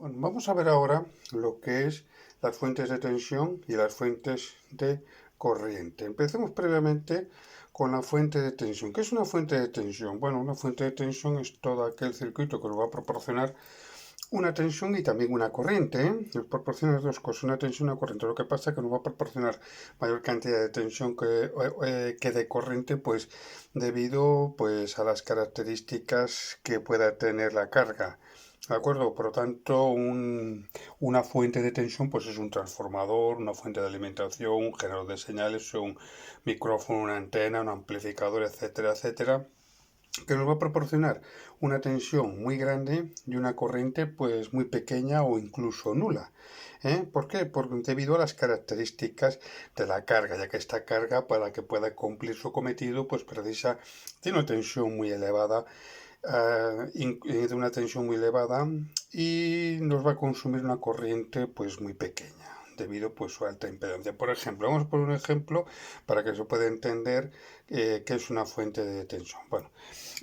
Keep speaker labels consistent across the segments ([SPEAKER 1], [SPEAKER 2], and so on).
[SPEAKER 1] Bueno, vamos a ver ahora lo que es las fuentes de tensión y las fuentes de corriente. Empecemos previamente con la fuente de tensión. ¿Qué es una fuente de tensión? Bueno, una fuente de tensión es todo aquel circuito que nos va a proporcionar una tensión y también una corriente, ¿eh? Nos proporciona dos cosas, una tensión y una corriente. Lo que pasa es que nos va a proporcionar mayor cantidad de tensión que de corriente, pues debido pues, a las características que pueda tener la carga. ¿De acuerdo? Por lo tanto, una fuente de tensión pues es un transformador, una fuente de alimentación, un generador de señales, un micrófono, una antena, un amplificador, etcétera, etcétera, que nos va a proporcionar una tensión muy grande y una corriente pues muy pequeña o incluso nula. ¿Por qué? Debido a las características de la carga, ya que esta carga para que pueda cumplir su cometido pues precisa de una tensión muy elevada, de una tensión muy elevada, y nos va a consumir una corriente pues muy pequeña debido pues a su alta impedancia. Por ejemplo, vamos a poner un ejemplo para que se pueda entender qué es una fuente de tensión. Bueno,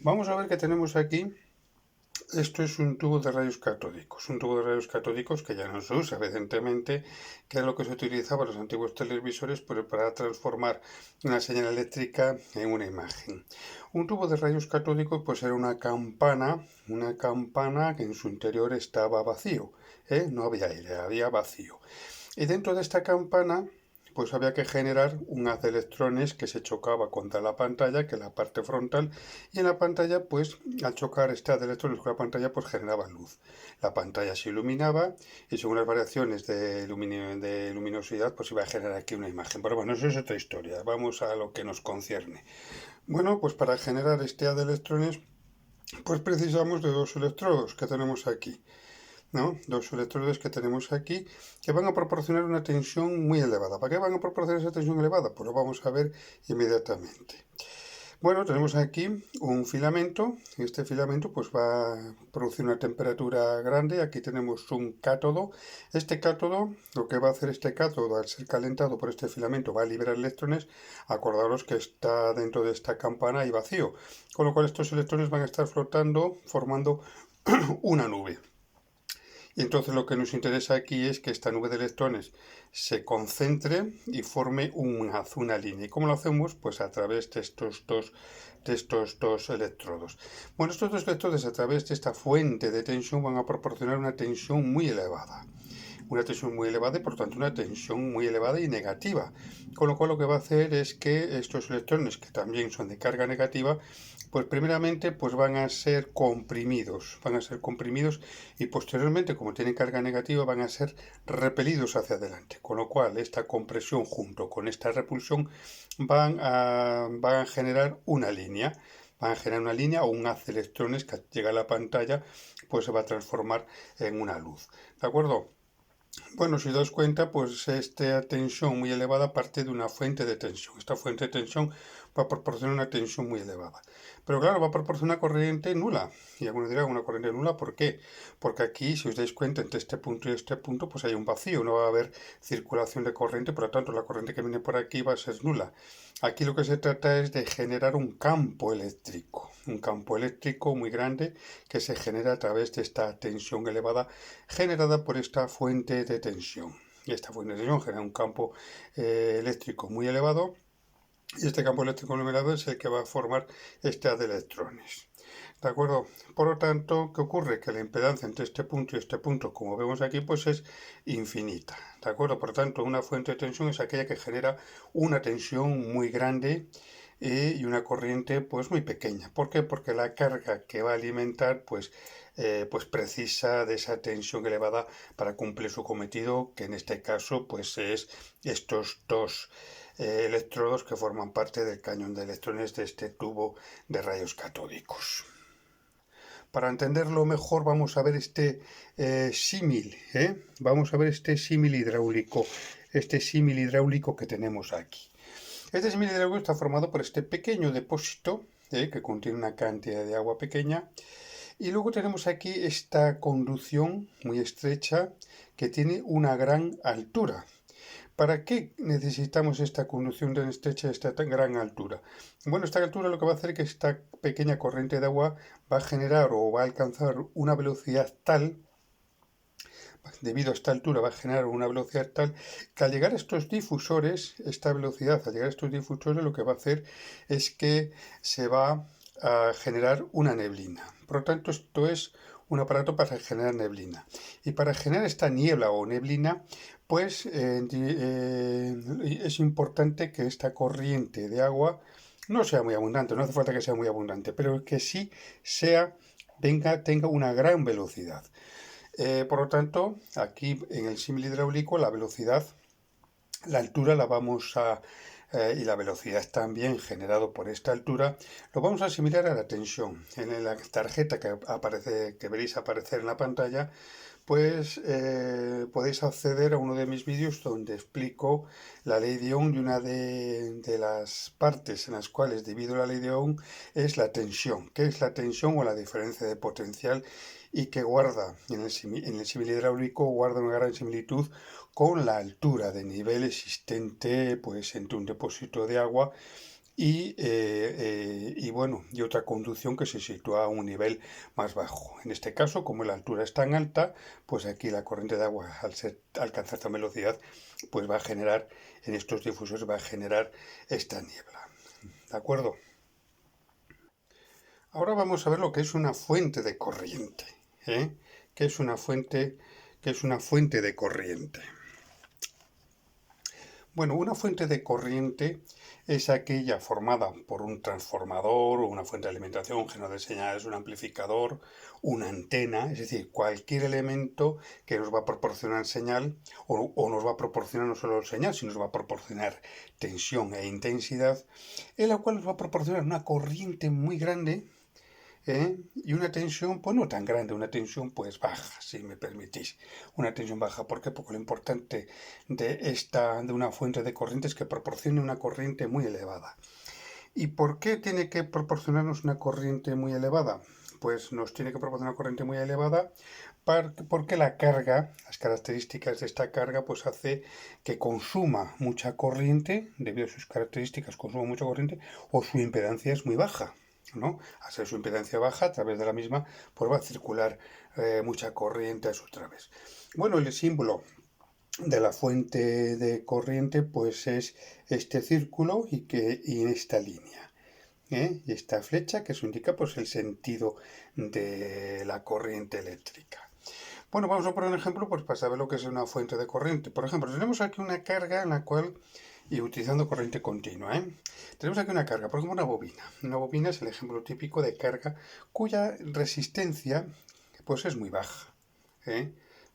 [SPEAKER 1] vamos a ver que tenemos aquí, esto es un tubo de rayos catódicos, un tubo de rayos catódicos que ya no se usa, evidentemente, que es lo que se utilizaba en los antiguos televisores para transformar una señal eléctrica en una imagen. Un tubo de rayos catódicos pues era una campana que en su interior estaba vacío, no había aire, había vacío. Y dentro de esta campana pues había que generar un haz de electrones que se chocaba contra la pantalla, que es la parte frontal, y en la pantalla, pues al chocar este haz de electrones con la pantalla, pues generaba luz. La pantalla se iluminaba y según las variaciones de luminosidad, pues iba a generar aquí una imagen. Pero bueno, eso es otra historia. Vamos a lo que nos concierne. Bueno, pues para generar este haz de electrones, pues precisamos de dos electrodos que tenemos aquí, ¿no? Dos electrodos que tenemos aquí que van a proporcionar una tensión muy elevada. ¿Para qué van a proporcionar esa tensión elevada? Pues lo vamos a ver inmediatamente. Bueno, tenemos aquí un filamento. Este filamento pues va a producir una temperatura grande. Aquí tenemos un cátodo. Este cátodo, lo que va a hacer este cátodo al ser calentado por este filamento, va a liberar electrones. Acordaros que está dentro de esta campana y vacío, con lo cual estos electrones van a estar flotando formando una nube. Y entonces lo que nos interesa aquí es que esta nube de electrones se concentre y forme una línea. ¿Y cómo lo hacemos? Pues a través de estos dos electrodos. Bueno, estos dos electrodos a través de esta fuente de tensión van a proporcionar una tensión muy elevada. Una tensión muy elevada y por tanto una tensión muy elevada y negativa. Con lo cual lo que va a hacer es que estos electrones, que también son de carga negativa, pues primeramente pues van a ser comprimidos y posteriormente, como tienen carga negativa, van a ser repelidos hacia adelante. Con lo cual esta compresión junto con esta repulsión van a generar una línea. Van a generar una línea o un haz de electrones que al llegar a la pantalla pues se va a transformar en una luz. ¿De acuerdo? Bueno, si os das cuenta, pues esta tensión muy elevada parte de una fuente de tensión. Esta fuente de tensión va a proporcionar una tensión muy elevada. Pero claro, va a proporcionar una corriente nula. Y algunos dirán, ¿una corriente nula? ¿Por qué? Porque aquí, si os dais cuenta, entre este punto y este punto, pues hay un vacío. No va a haber circulación de corriente, por lo tanto, la corriente que viene por aquí va a ser nula. Aquí lo que se trata es de generar un campo eléctrico. Un campo eléctrico muy grande que se genera a través de esta tensión elevada generada por esta fuente de tensión. Y esta fuente de tensión genera un campo eléctrico muy elevado y este campo eléctrico muy elevado es el que va a formar este haz de electrones. ¿De acuerdo? Por lo tanto, ¿qué ocurre? Que la impedancia entre este punto y este punto, como vemos aquí, pues es infinita. ¿De acuerdo? Por lo tanto, una fuente de tensión es aquella que genera una tensión muy grande y una corriente pues muy pequeña. ¿Por qué? Porque la carga que va a alimentar pues precisa de esa tensión elevada para cumplir su cometido, que en este caso pues es estos dos electrodos que forman parte del cañón de electrones de este tubo de rayos catódicos. Para entenderlo mejor vamos a ver este símil, vamos a ver este símil hidráulico que tenemos aquí. Este símil hidráulico está formado por este pequeño depósito que contiene una cantidad de agua pequeña y luego tenemos aquí esta conducción muy estrecha que tiene una gran altura. ¿Para qué necesitamos esta conducción tan estrecha a esta tan gran altura? Bueno, esta altura lo que va a hacer es que esta pequeña corriente de agua va a generar o va a alcanzar una velocidad tal debido a esta altura va a generar una velocidad tal que al llegar a estos difusores, esta velocidad al llegar a estos difusores lo que va a hacer es que se va a generar una neblina. Por lo tanto, esto es un aparato para generar neblina. Y para generar esta niebla o neblina, pues es importante que esta corriente de agua no sea muy abundante, no hace falta que sea muy abundante, pero que sí tenga una gran velocidad. Por lo tanto, aquí en el símil hidráulico la velocidad, la altura la vamos a y la velocidad también generado por esta altura, lo vamos a asimilar a la tensión. En la tarjeta que veréis aparecer en la pantalla, pues podéis acceder a uno de mis vídeos donde explico la ley de Ohm y una de las partes en las cuales debido a la ley de Ohm es la tensión. ¿Qué es la tensión o la diferencia de potencial? Y que guarda en el símil hidráulico guarda una gran similitud con la altura de nivel existente pues entre un depósito de agua y otra conducción que se sitúa a un nivel más bajo. En este caso, como la altura es tan alta, pues aquí la corriente de agua, al alcanzar esta velocidad, pues va a generar, en estos difusores va a generar esta niebla. ¿De acuerdo? Ahora vamos a ver lo que es una fuente de corriente. ¿Qué es una fuente de corriente? Bueno, una fuente de corriente es aquella formada por un transformador o una fuente de alimentación, un generador de señales, un amplificador, una antena, es decir, cualquier elemento que nos va a proporcionar señal o nos va a proporcionar no solo señal, sino nos va a proporcionar tensión e intensidad, en la cual nos va a proporcionar una corriente muy grande. Y una tensión, pues no tan grande, una tensión pues baja, si me permitís. Una tensión baja, ¿por qué? Porque lo importante de una fuente de corriente es que proporcione una corriente muy elevada. ¿Y por qué tiene que proporcionarnos una corriente muy elevada? Pues nos tiene que proporcionar una corriente muy elevada porque la carga, las características de esta carga, pues hace que consuma mucha corriente, debido a sus características consuma mucha corriente, o su impedancia es muy baja. ¿No? Al ser su impedancia baja, a través de la misma, pues va a circular mucha corriente a su través. Bueno, el símbolo de la fuente de corriente, pues es este círculo y esta línea. Y esta flecha que eso indica pues el sentido de la corriente eléctrica. Bueno, vamos a poner un ejemplo pues para saber lo que es una fuente de corriente. Por ejemplo, tenemos aquí una carga en la cual y utilizando corriente continua. Tenemos aquí una carga, por ejemplo una bobina. Una bobina es el ejemplo típico de carga cuya resistencia pues es muy baja.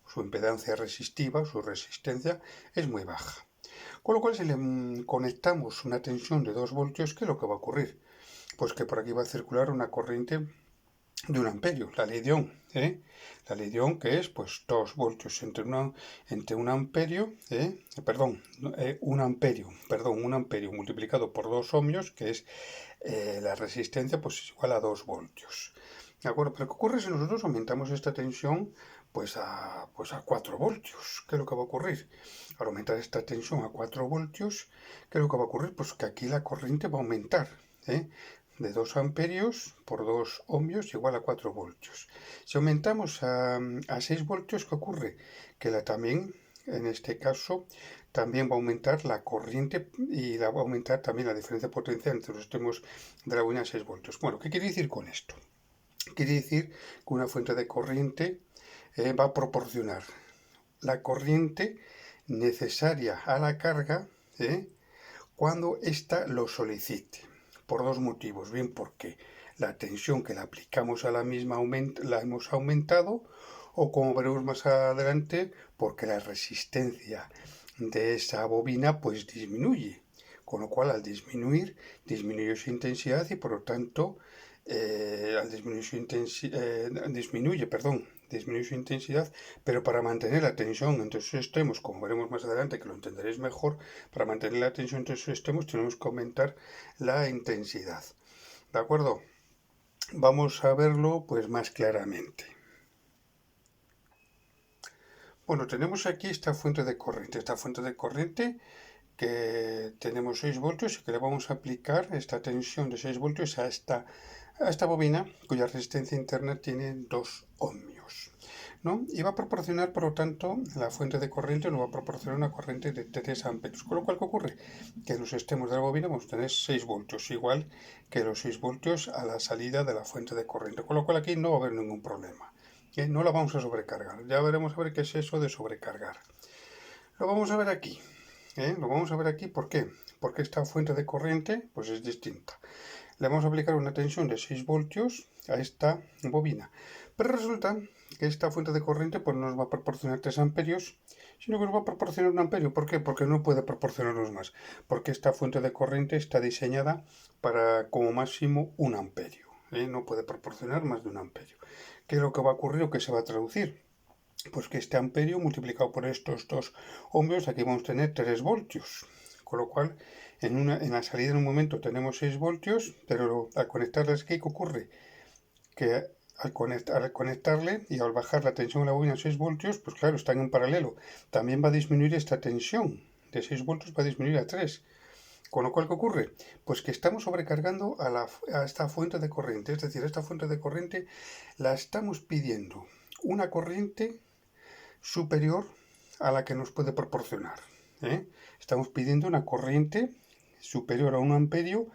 [SPEAKER 1] Su impedancia resistiva, su resistencia es muy baja. Con lo cual si le conectamos una tensión de 2 voltios, ¿qué es lo que va a ocurrir? Pues que por aquí va a circular una corriente de 1 amperio, la ley de Ohm. La ley de Ohm que es pues 2 voltios entre un amperio, 1 amperio multiplicado por 2 ohmios, que es la resistencia, pues es igual a 2 voltios. ¿De acuerdo? Pero ¿qué ocurre si nosotros aumentamos esta tensión pues a 4 voltios? ¿Qué es lo que va a ocurrir? Al aumentar esta tensión a 4 voltios, ¿qué es lo que va a ocurrir? Pues que aquí la corriente va a aumentar. De 2 amperios por 2 ohmios igual a 4 voltios. Si aumentamos a 6 voltios, ¿qué ocurre? Que también, en este caso, también va a aumentar la corriente y va a aumentar también la diferencia de potencia entre los extremos de la bobina a 6 voltios. Bueno, ¿qué quiere decir con esto? Quiere decir que una fuente de corriente va a proporcionar la corriente necesaria a la carga cuando ésta lo solicite. Por 2 motivos. Bien, porque la tensión que le aplicamos a la misma la hemos aumentado, o como veremos más adelante, porque la resistencia de esa bobina pues disminuye. Con lo cual, al disminuye su intensidad y por lo tanto, al disminuir su disminuye su intensidad, pero para mantener la tensión entre sus extremos, como veremos más adelante, que lo entenderéis mejor, para mantener la tensión entre sus extremos tenemos que aumentar la intensidad. ¿De acuerdo? Vamos a verlo pues más claramente. Bueno, tenemos aquí esta fuente de corriente que tenemos 6 voltios y que le vamos a aplicar esta tensión de 6 voltios a esta bobina cuya resistencia interna tiene 2 ohmios. ¿no? Y va a proporcionar, por lo tanto, la fuente de corriente nos va a proporcionar una corriente de 3 amperios. Con lo cual, ¿qué ocurre? Que en los extremos de la bobina vamos a tener 6 voltios, igual que los 6 voltios a la salida de la fuente de corriente. Con lo cual aquí no va a haber ningún problema. No la vamos a sobrecargar. Ya veremos a ver qué es eso de sobrecargar. Lo vamos a ver aquí. Lo vamos a ver aquí, ¿por qué? Porque esta fuente de corriente pues es distinta. Le vamos a aplicar una tensión de 6 voltios a esta bobina. Pero resulta que esta fuente de corriente pues no nos va a proporcionar 3 amperios, sino que nos va a proporcionar 1 amperio. ¿Por qué? Porque no puede proporcionarnos más. Porque esta fuente de corriente está diseñada para como máximo 1 amperio. No puede proporcionar más de 1 amperio. ¿Qué es lo que va a ocurrir o qué se va a traducir? Pues que este amperio multiplicado por estos 2 ohmios, aquí vamos a tener 3 voltios. Con lo cual, en la salida en un momento tenemos 6 voltios, pero al conectarlas aquí, ¿qué ocurre? Que al conectarle y al bajar la tensión de la bobina a 6 voltios, pues claro, están en paralelo. También va a disminuir esta tensión de 6 voltios, va a disminuir a 3. Con lo cual, ¿qué ocurre? Pues que estamos sobrecargando a esta fuente de corriente. Es decir, esta fuente de corriente la estamos pidiendo una corriente superior a la que nos puede proporcionar. Estamos pidiendo una corriente superior a 1 amperio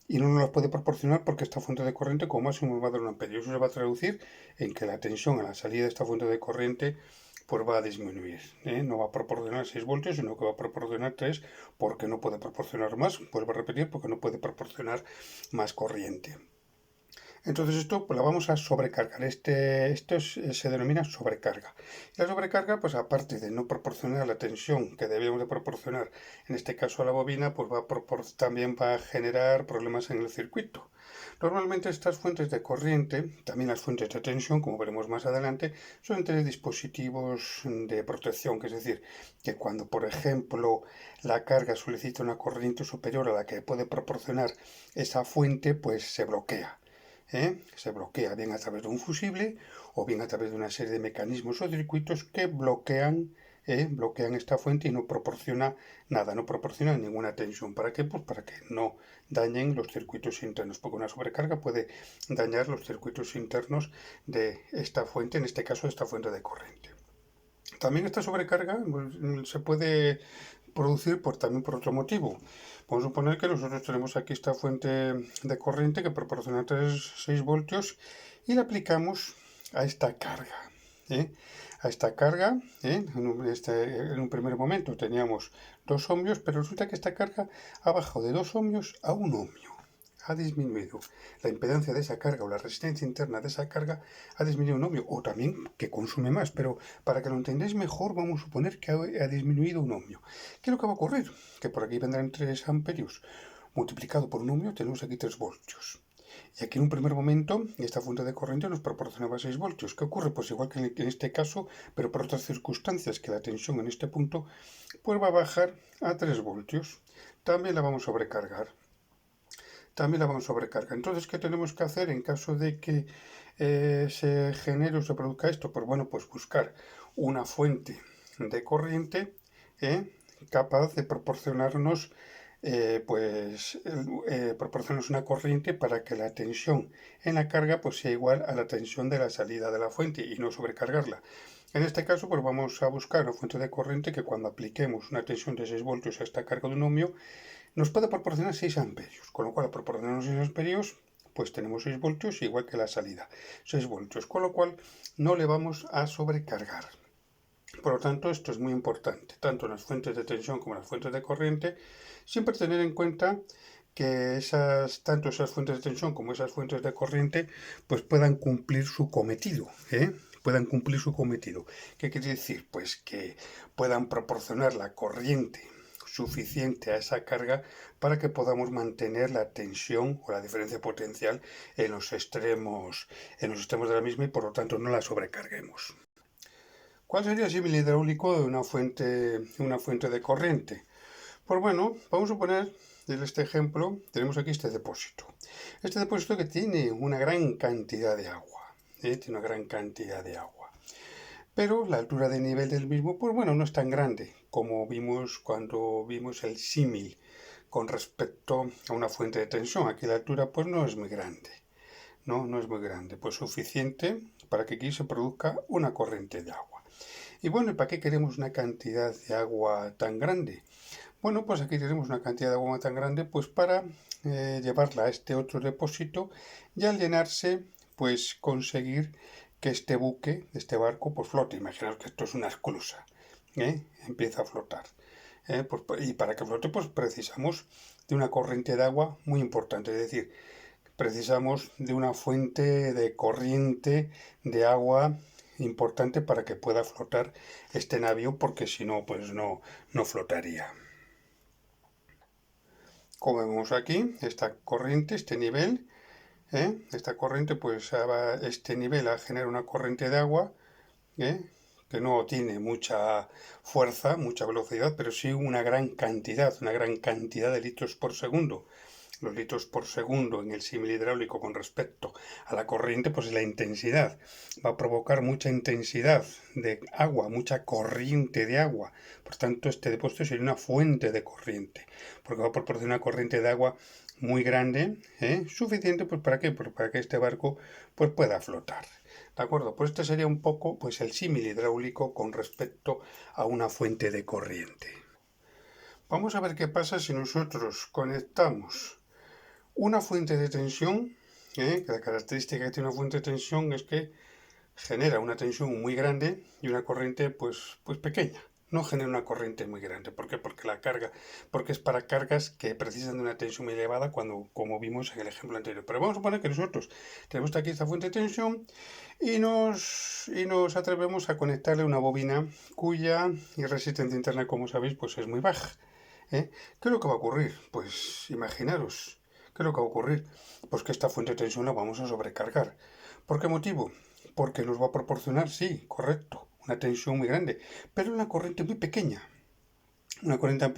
[SPEAKER 1] y no nos la puede proporcionar porque esta fuente de corriente como máximo nos va a dar 1 amperio. Eso se va a traducir en que la tensión a la salida de esta fuente de corriente pues va a disminuir. No va a proporcionar 6 voltios, sino que va a proporcionar 3 porque no puede proporcionar más. Vuelvo a repetir, porque no puede proporcionar más corriente. Entonces esto pues, la vamos a sobrecargar. Esto se denomina sobrecarga. Y la sobrecarga, pues aparte de no proporcionar la tensión que debíamos de proporcionar, en este caso a la bobina, pues también va a generar problemas en el circuito. Normalmente estas fuentes de corriente, también las fuentes de tensión, como veremos más adelante, suelen tener dispositivos de protección, que es decir, que cuando, por ejemplo, la carga solicita una corriente superior a la que puede proporcionar esa fuente, pues se bloquea. Se bloquea bien a través de un fusible o bien a través de una serie de mecanismos o circuitos que bloquean esta fuente y no proporciona nada, no proporciona ninguna tensión. ¿Para qué? Pues para que no dañen los circuitos internos, porque una sobrecarga puede dañar los circuitos internos de esta fuente, en este caso esta fuente de corriente. También esta sobrecarga pues, se puede producir también por otro motivo. Vamos a suponer que nosotros tenemos aquí esta fuente de corriente que proporciona 6 voltios y la aplicamos a esta carga. A esta carga, en un primer momento teníamos 2 ohmios, pero resulta que esta carga ha bajado de 2 ohmios a 1 ohmio. Ha disminuido la impedancia de esa carga o la resistencia interna de esa carga ha disminuido 1 ohmio, o también que consume más, pero para que lo entendáis mejor vamos a suponer que ha disminuido 1 ohmio. ¿Qué es lo que va a ocurrir? Que por aquí vendrán 3 amperios multiplicado por 1 ohmio, tenemos aquí 3 voltios. Y aquí en un primer momento esta fuente de corriente nos proporcionaba 6 voltios. ¿Qué ocurre? Pues igual que en este caso, pero por otras circunstancias, que la tensión en este punto pues va a bajar a 3 voltios. También la vamos a sobrecargar. Entonces, ¿qué tenemos que hacer en caso de que se genere o se produzca esto? Pues bueno, pues buscar una fuente de corriente capaz de proporcionarnos proporcionarnos una corriente para que la tensión en la carga pues sea igual a la tensión de la salida de la fuente y no sobrecargarla. En este caso, pues vamos a buscar una fuente de corriente que cuando apliquemos una tensión de 6 voltios a esta carga de 1 ohmio nos puede proporcionar 6 amperios, con lo cual al proporcionarnos 6 amperios pues tenemos 6 voltios igual que la salida, 6 voltios, con lo cual no le vamos a sobrecargar. Por lo tanto, esto es muy importante, tanto en las fuentes de tensión como en las fuentes de corriente, siempre tener en cuenta que tanto esas fuentes de tensión como esas fuentes de corriente pues puedan cumplir su cometido, puedan cumplir su cometido. ¿Qué quiere decir? Pues que puedan proporcionar la corriente suficiente a esa carga para que podamos mantener la tensión o la diferencia potencial en los extremos de la misma y por lo tanto no la sobrecarguemos. ¿Cuál sería el símil hidráulico de una fuente de corriente? Pues bueno, vamos a poner en este ejemplo, tenemos aquí este depósito. Este depósito que tiene una gran cantidad de agua. Tiene una gran cantidad de agua. Pero la altura de nivel del mismo, pues bueno, no es tan grande como vimos cuando vimos el símil con respecto a una fuente de tensión. Aquí la altura pues no es muy grande. No es muy grande, pues suficiente para que aquí se produzca una corriente de agua. Y bueno, ¿y para qué queremos una cantidad de agua tan grande? Bueno, pues aquí tenemos una cantidad de agua tan grande pues para llevarla a este otro depósito y al llenarse pues conseguir que este buque, este barco, pues flote. Imaginaos que esto es una esclusa, empieza a flotar. Y para que flote pues precisamos de una corriente de agua muy importante, es decir, precisamos de una fuente de corriente de agua importante para que pueda flotar este navío, porque si no, pues no flotaría. Como vemos aquí, esta corriente, este nivel, esta corriente, pues este nivel a generar una corriente de agua, que no tiene mucha fuerza, mucha velocidad, pero sí una gran cantidad de litros por segundo. Los litros por segundo en el símil hidráulico con respecto a la corriente, pues es la intensidad. Va a provocar mucha intensidad de agua, mucha corriente de agua. Por tanto, este depósito sería una fuente de corriente, porque va a proporcionar una corriente de agua muy grande, suficiente pues para qué, pues para que este barco pues pueda flotar. ¿De acuerdo? Pues este sería un poco pues el símil hidráulico con respecto a una fuente de corriente. Vamos a ver qué pasa si nosotros conectamos una fuente de tensión, que la característica que tiene una fuente de tensión es que genera una tensión muy grande y una corriente pues pequeña. No genera una corriente muy grande. ¿Por qué? Porque es para cargas que precisan de una tensión muy elevada, como vimos en el ejemplo anterior. Pero vamos a poner que nosotros tenemos aquí esta fuente de tensión y nos atrevemos a conectarle una bobina cuya resistencia interna, como sabéis, pues es muy baja. ¿Qué es lo que va a ocurrir? Pues imaginaros, ¿qué es lo que va a ocurrir? Pues que esta fuente de tensión la vamos a sobrecargar. ¿Por qué motivo? Porque nos va a proporcionar, sí, correcto, una tensión muy grande, pero una corriente muy pequeña. Una corriente tan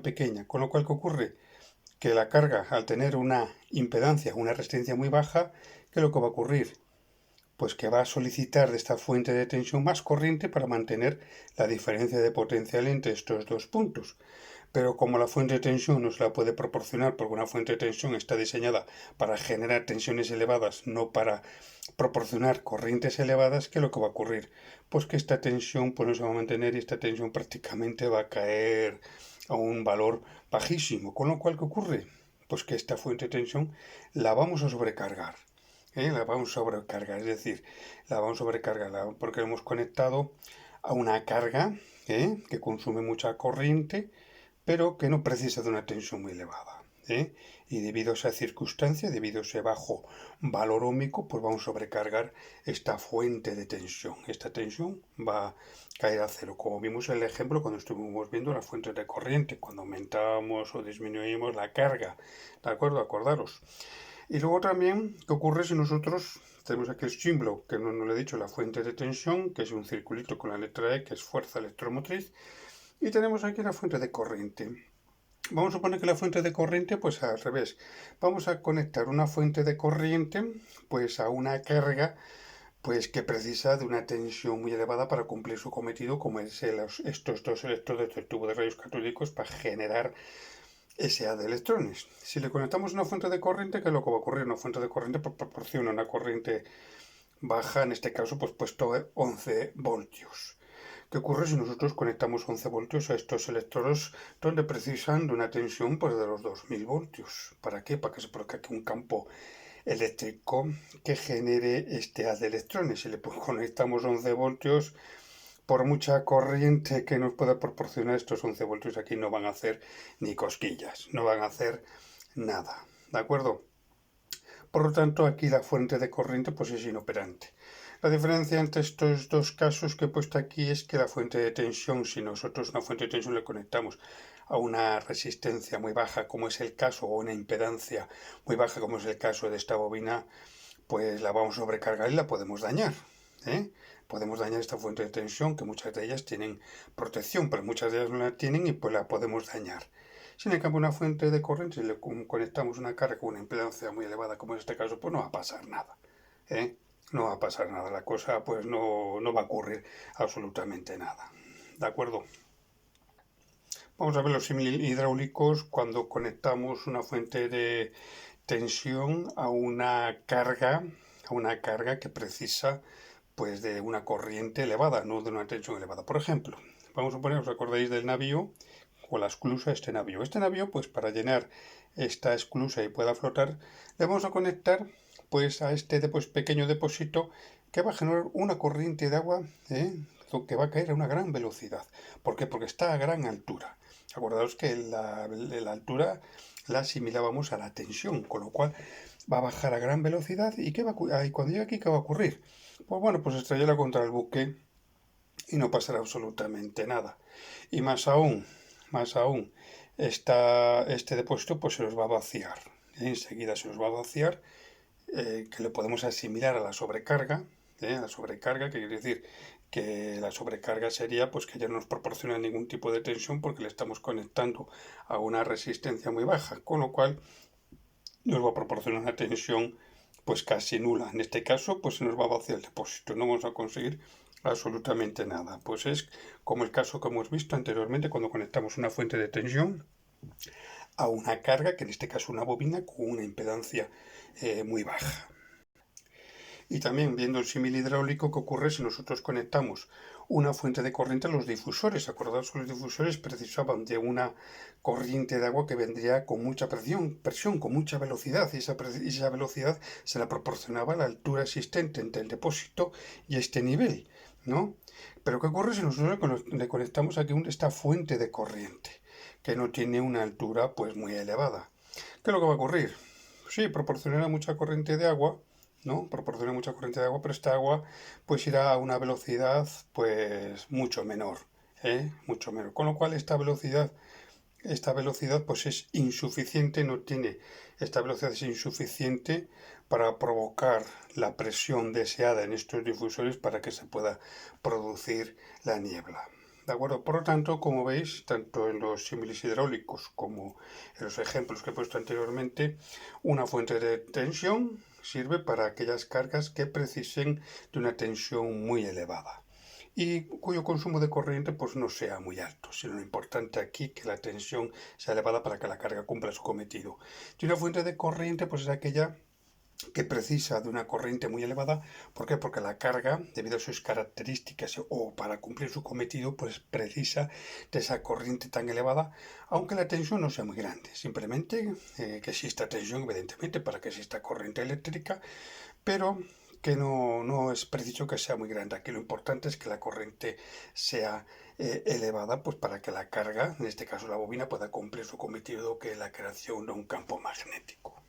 [SPEAKER 1] pequeña, con lo cual, ¿qué ocurre? Que la carga, al tener una impedancia, una resistencia muy baja, ¿qué es lo que va a ocurrir? Pues que va a solicitar de esta fuente de tensión más corriente para mantener la diferencia de potencial entre estos dos puntos. Pero como la fuente de tensión no se la puede proporcionar, porque una fuente de tensión está diseñada para generar tensiones elevadas, no para proporcionar corrientes elevadas, ¿qué es lo que va a ocurrir? Pues que esta tensión pues no se va a mantener y esta tensión prácticamente va a caer a un valor bajísimo. Con lo cual, ¿qué ocurre? Pues que esta fuente de tensión la vamos a sobrecargar. La vamos a sobrecargar, es decir, la vamos a sobrecargar porque hemos conectado a una carga que consume mucha corriente, pero que no precisa de una tensión muy elevada. Y debido a esa circunstancia, debido a ese bajo valor óhmico, pues vamos a sobrecargar esta fuente de tensión. Esta tensión va a caer a cero, como vimos en el ejemplo cuando estuvimos viendo las fuentes de corriente, cuando aumentamos o disminuimos la carga. ¿De acuerdo? Acordaros. Y luego también, ¿qué ocurre si nosotros tenemos aquí el símbolo, que no le he dicho, la fuente de tensión, que es un circulito con la letra E, que es fuerza electromotriz, y tenemos aquí la fuente de corriente. Vamos a poner que la fuente de corriente, pues al revés. Vamos a conectar una fuente de corriente, pues a una carga, pues que precisa de una tensión muy elevada para cumplir su cometido, como es estos dos electrodos del tubo de rayos catódicos para generar SA de electrones. Si le conectamos una fuente de corriente, ¿qué es lo que va a ocurrir? Una fuente de corriente proporciona una corriente baja, en este caso, pues puesto 11 voltios. ¿Qué ocurre si nosotros conectamos 11 voltios a estos electrodos donde precisan de una tensión pues, de los 2000 voltios? ¿Para qué? Para que se produzca aquí un campo eléctrico que genere este haz de electrones. Si le conectamos 11 voltios, por mucha corriente que nos pueda proporcionar estos 11 voltios aquí no van a hacer ni cosquillas, no van a hacer nada, ¿de acuerdo? Por lo tanto, aquí la fuente de corriente pues es inoperante. La diferencia entre estos dos casos que he puesto aquí es que la fuente de tensión, si nosotros una fuente de tensión le conectamos a una resistencia muy baja, como es el caso, o una impedancia muy baja, como es el caso de esta bobina, pues la vamos a sobrecargar y la podemos dañar. Podemos dañar esta fuente de tensión, que muchas de ellas tienen protección, pero muchas de ellas no la tienen y pues la podemos dañar. Si en cambio una fuente de corriente, si le conectamos una carga con una impedancia muy elevada, como en este caso, pues no va a pasar nada. No va a pasar nada, la cosa pues no va a ocurrir absolutamente nada. ¿De acuerdo? Vamos a ver los símiles hidráulicos cuando conectamos una fuente de tensión a una carga a una carga que precisa pues de una corriente elevada, no de una tensión elevada. Por ejemplo, vamos a poner, os acordáis del navío o la esclusa de este navío. Este navío, pues para llenar esta esclusa y pueda flotar, le vamos a conectar pues a este pequeño depósito que va a generar una corriente de agua que va a caer a una gran velocidad. ¿Por qué? Porque está a gran altura. Acordaos que la altura la asimilábamos a la tensión, con lo cual va a bajar a gran velocidad y cuando llegue aquí, ¿qué va a ocurrir? Pues bueno, pues estrellará contra el buque y no pasará absolutamente nada. Y más aún, este depósito pues se nos va a vaciar. Enseguida se nos va a vaciar, que lo podemos asimilar a la sobrecarga. La sobrecarga, que quiere decir que la sobrecarga sería pues que ya no nos proporciona ningún tipo de tensión porque le estamos conectando a una resistencia muy baja, con lo cual nos va a proporcionar una tensión pues casi nula. En este caso pues se nos va a vaciar el depósito, no vamos a conseguir absolutamente nada. Pues es como el caso que hemos visto anteriormente cuando conectamos una fuente de tensión a una carga, que en este caso una bobina con una impedancia muy baja. Y también viendo el símil hidráulico que ocurre si nosotros conectamos una fuente de corriente a los difusores. Acordaos que los difusores precisaban de una corriente de agua que vendría con mucha presión con mucha velocidad. Y esa velocidad se la proporcionaba la altura existente entre el depósito y este nivel, ¿no? Pero ¿qué ocurre si nosotros le conectamos aquí esta fuente de corriente que no tiene una altura pues muy elevada? ¿Qué es lo que va a ocurrir? Sí, proporcionará mucha corriente de agua, ¿no? Proporciona mucha corriente de agua, pero esta agua pues irá a una velocidad pues mucho menor, mucho menor. Con lo cual esta velocidad pues es insuficiente, esta velocidad es insuficiente para provocar la presión deseada en estos difusores para que se pueda producir la niebla. ¿De acuerdo? Por lo tanto, como veis, tanto en los símiles hidráulicos como en los ejemplos que he puesto anteriormente, una fuente de tensión sirve para aquellas cargas que precisen de una tensión muy elevada y cuyo consumo de corriente pues no sea muy alto, sino lo importante aquí que la tensión sea elevada para que la carga cumpla su cometido. Y una fuente de corriente pues es aquella que precisa de una corriente muy elevada. ¿Por qué? Porque la carga, debido a sus características o para cumplir su cometido, pues precisa de esa corriente tan elevada, aunque la tensión no sea muy grande. Simplemente que exista tensión, evidentemente, para que exista corriente eléctrica, pero que no es preciso que sea muy grande. Aquí lo importante es que la corriente sea elevada, pues para que la carga, en este caso la bobina, pueda cumplir su cometido, que es la creación de un campo magnético.